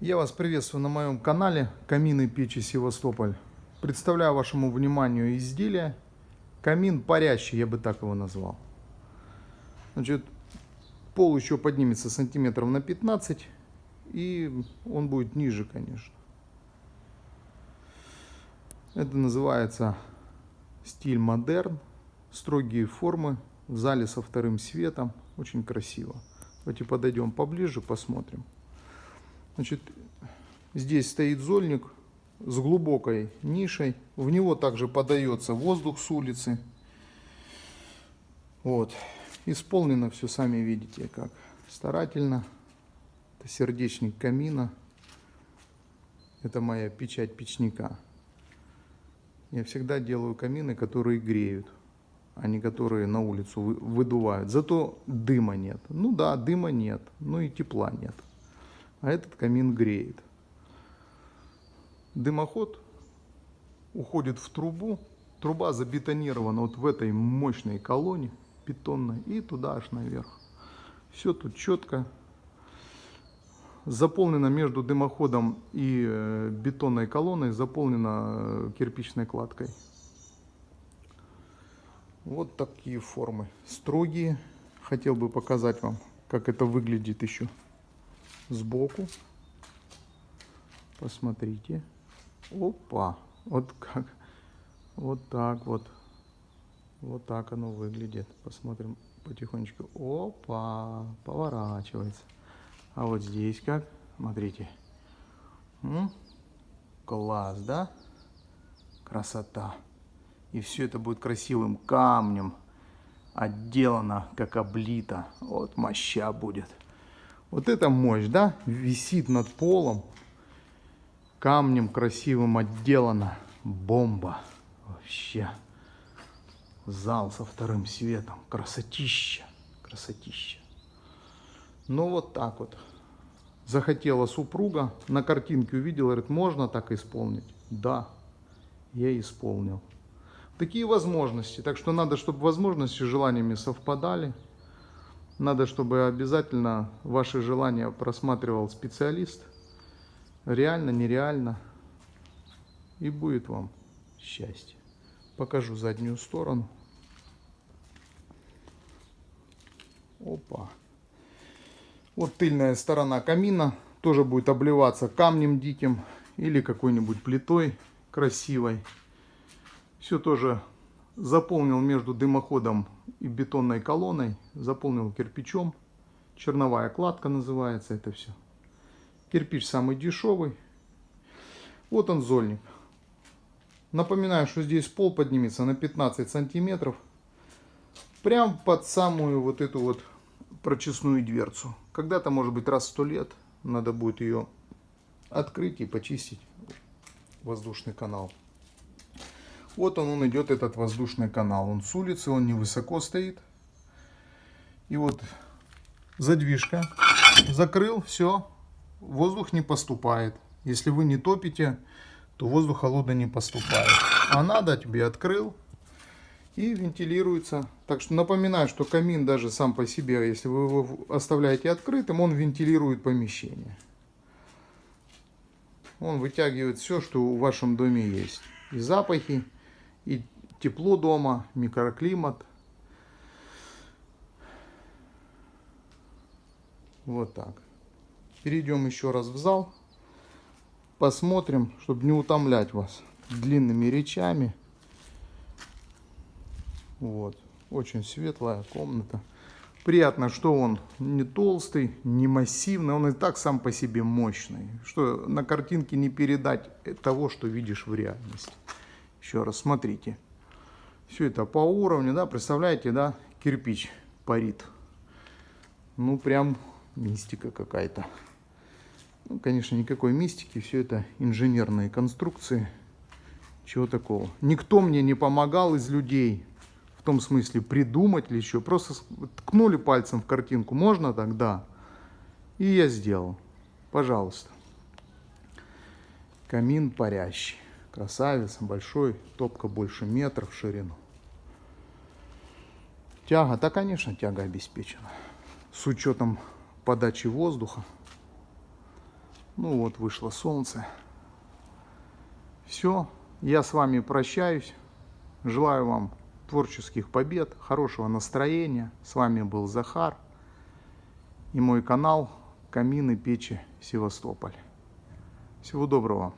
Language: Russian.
Я вас приветствую на моем канале «Камины печи Севастополь». Представляю вашему вниманию изделие камин парящий, я бы так его назвал. Значит, пол еще поднимется сантиметров на 15, и он будет ниже, конечно. Это называется стиль модерн, строгие формы, в зале со вторым светом, очень красиво. Давайте подойдем поближе, посмотрим. Значит, здесь стоит зольник с глубокой нишей. В него также подается воздух с улицы. Вот. Исполнено все, сами видите, как старательно. Это сердечник камина. Это моя печать печника. Я всегда делаю камины, которые греют, а не которые на улицу выдувают. Зато дыма нет. Ну да, дыма нет, но и тепла нет. А этот камин греет. Дымоход уходит в трубу. Труба забетонирована вот в этой мощной колонне бетонной и туда аж наверх. Все тут четко. Заполнено между дымоходом и бетонной колонной, заполнено кирпичной кладкой. Вот такие формы. Строгие. Хотел бы показать вам, как это выглядит еще сбоку. Посмотрите. Опа. Вот как. Вот так вот. Вот так оно выглядит. Посмотрим потихонечку. Опа. Поворачивается. А вот здесь как? Смотрите. Класс, да? Красота. И все это будет красивым камнем отделано, как облито. Вот моща будет. Вот эта мощь, да? Висит над полом. Камнем красивым отделано. Бомба. Вообще. Зал со вторым светом. Красотища. Красотища. Ну вот так вот. Захотела супруга. На картинке увидела. Говорит, можно так исполнить? Да. Я исполнил. Такие возможности. Так что надо, чтобы возможности с желаниями совпадали. Надо, чтобы обязательно ваши желания просматривал специалист. Реально, нереально. И будет вам счастье. Покажу заднюю сторону. Опа. Вот тыльная сторона камина тоже будет обливаться камнем диким или какой-нибудь плитой красивой. Все тоже заполнил между дымоходом и бетонной колонной. Заполнил кирпичом. Черновая кладка называется это все. Кирпич самый дешевый. Вот он зольник. Напоминаю, что здесь пол поднимется на 15 сантиметров. Прям под самую вот эту вот прочистную дверцу. Когда-то, может быть, раз в 100 лет надо будет ее открыть и почистить воздушный канал. Вот он идет, этот воздушный канал. Он с улицы, он невысоко стоит. И вот задвижка. Закрыл, все. Воздух не поступает. Если вы не топите, то воздух холодный не поступает. А надо, тебе открыл и вентилируется. Так что напоминаю, что камин даже сам по себе, если вы его оставляете открытым, он вентилирует помещение. Он вытягивает все, что в вашем доме есть. И запахи, и тепло дома, микроклимат. Вот так. Перейдем еще раз в зал. Посмотрим, чтобы не утомлять вас длинными речами. Вот. Очень светлая комната. Приятно, что он не толстый, не массивный. Он и так сам по себе мощный. Что на картинке не передать того, что видишь в реальности. Еще раз смотрите. Все это по уровню, да, представляете, да, кирпич парит. Ну, прям мистика какая-то. Ну, конечно, никакой мистики, все это инженерные конструкции. Чего такого. Никто мне не помогал из людей, в том смысле придумать или еще. Просто ткнули пальцем в картинку, можно так? Да. И я сделал. Пожалуйста. Камин парящий. Красавец, большой, топка больше метра в ширину. Тяга, да, конечно, тяга обеспечена. С учетом подачи воздуха. Ну вот, вышло солнце. Все, я с вами прощаюсь. Желаю вам творческих побед, хорошего настроения. С вами был Захар и мой канал «Камины, печи, Севастополь». Всего доброго.